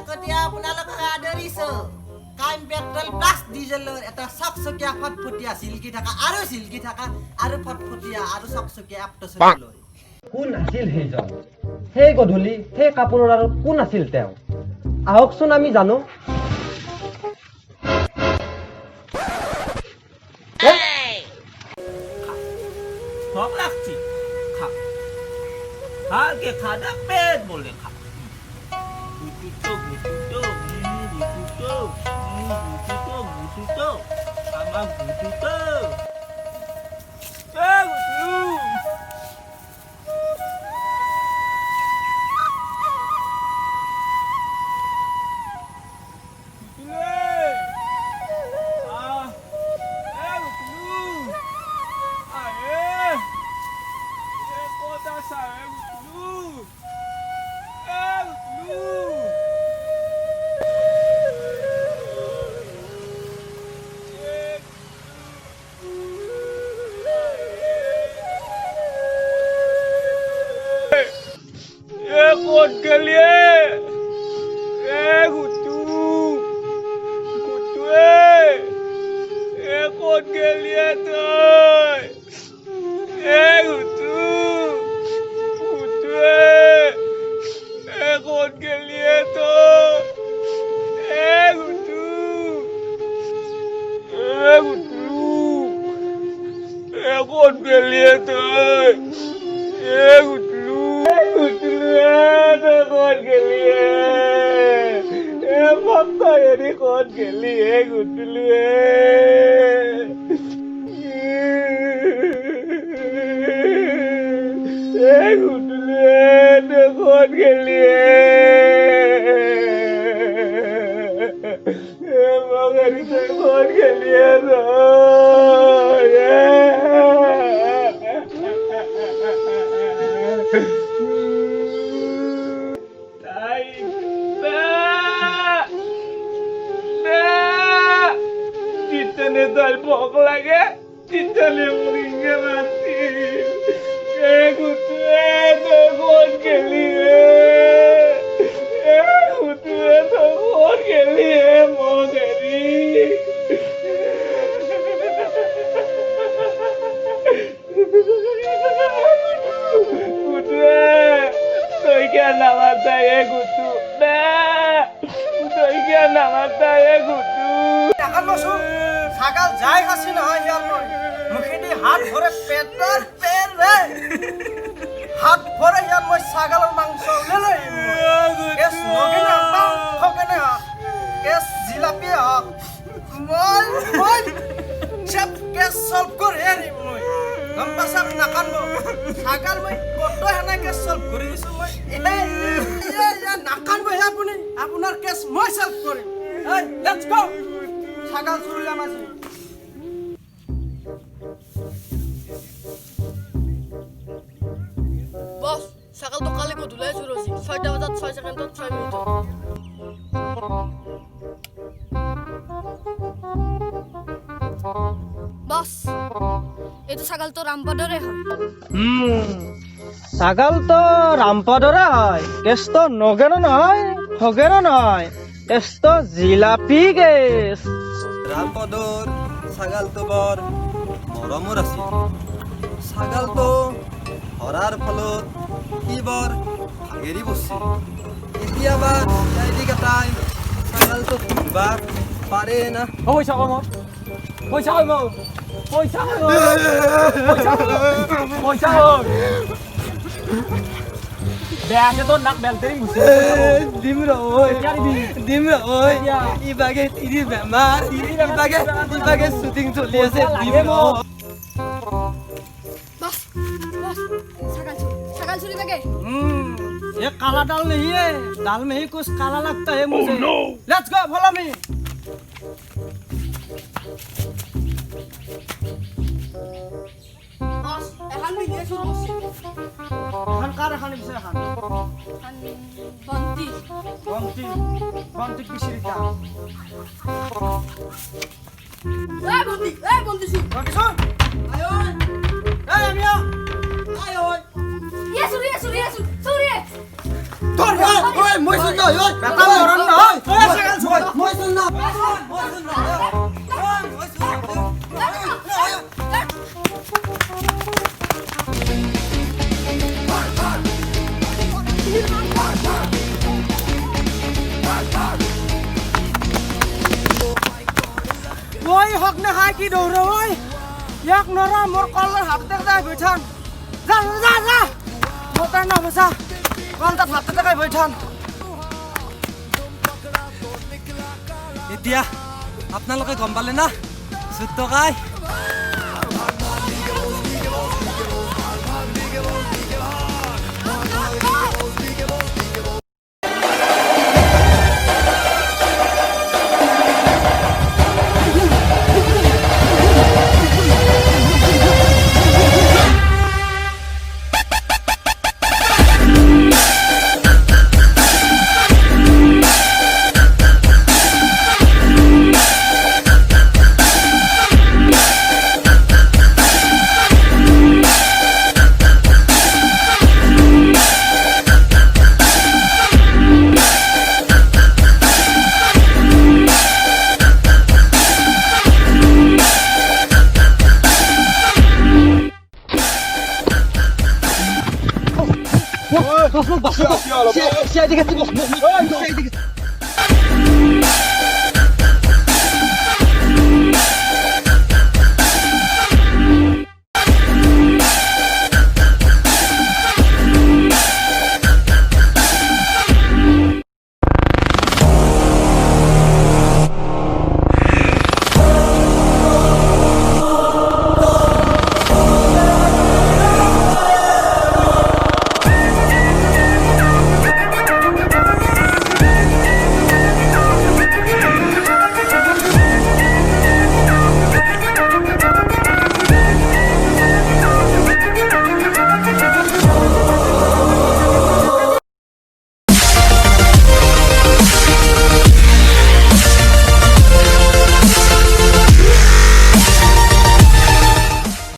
কতিয়া আপোনালোকক আদৰিছো কাইম petrol plus ডিজেলৰ এটা চকচকীয়া ফটফটীয়া চিল্কি থাকা আৰু ফটফটীয়া আৰু চকচকীয়া আপটচনী লৈ কোন আছিল সেইজন সেই গধূলি সেই কাপোৰৰ আৰু কোন আছিল তেওঁ আহকচোন আমি জানো ভোক লাগছে খা ভালকে খা না পেট বলে খা গুটুটো আমার গুটুটো Kod kaliye, gutu, kod kaliye toy, gutu, kod kaliye toy, gutu, kod kaliye toy, gutu. कौन के लिए पापा ये कौन के लिए गुटलू गुटलू कौन के लिए मगर से कौन के लिए Titane dal bok lagi, titane muringnya mati. Gutu kod ke liye, gutu kod ke liye mogeri. Gutu तो क्या नाम आता है गुटू ना तो क्या नाम आता है गुटू টাকার বসু ছাগল যাই খাসি না হয় ইয়ার মই মুখেদি হাত ভরে পেটর পেল রে হাত ভরে ইয়ার মই ছাগলের মাংস ললে কেস নগে না পাও খগে না কেস জিলাপি হক মই সব কেস সলভ করে রে মই গম পাছাম নাকান মই ছাগল মই কত হেনা কেস সলভ করে দিছো মই নাকান মই আপুনি আপোনাৰ কেস মই সলভ কৰিম এই লেটস গো ছাগল চুৰিলাম আজি বস ছাগল তো কালি গধূলাই চুৰছি 6টা বজাত 6 সেকেন্ডত 6 মিনিটত বস এইটো ছাগল তো রামপদরে হয় ছাগল তো রামপদরে হয় কেস তো নগের নয় হগের নয় কেস তো জিলাপি কেস রামপদর ছাগল তো বৰ মৰমৰ আছিল ছাগল তো হৰাৰ ফলত কি বৰ ভাগেৰি বসছিল কেতিয়াবা চাইদি কাটাই ছাগল তো ঘুরবা পারে না পয়সা কম পয়সা কম পয়সা কম পয়সা কম বেয়াকে তো নাক বেলতেই মুছে দিম রই ইবাগে তিরি বেমার ইবাগে শুটিং চলি আছে দিম বস বস ছাগল চুরি লাগে ये काला दाल नहीं है दाल में ही कुछ काला लगता है मुझे लेट्स गो फॉलो मी বস এখন ভিডিও শুরু করছি এখন কার এখানে বিষয় এখন বন্তি বন্তি বন্তি কিসের দাম এই বন্তি শুন বন্তি শুন আয় এই আমিও আয় ওই ইয়ে শুরু তোর ওই মই শুন না ওই বেটা মরণ নহয় ওই ছাগাল ছুই মই শুন না ওই হক না হাই কি দৌড় ওই ইয়াক নরা মোর কলের হাতে দেখাই বৈঠান যা যা যা মোটা না বসা কলটা হাতে দেখাই বৈঠান এতিয়া আপোনালোকে গম পালে না চুত কাই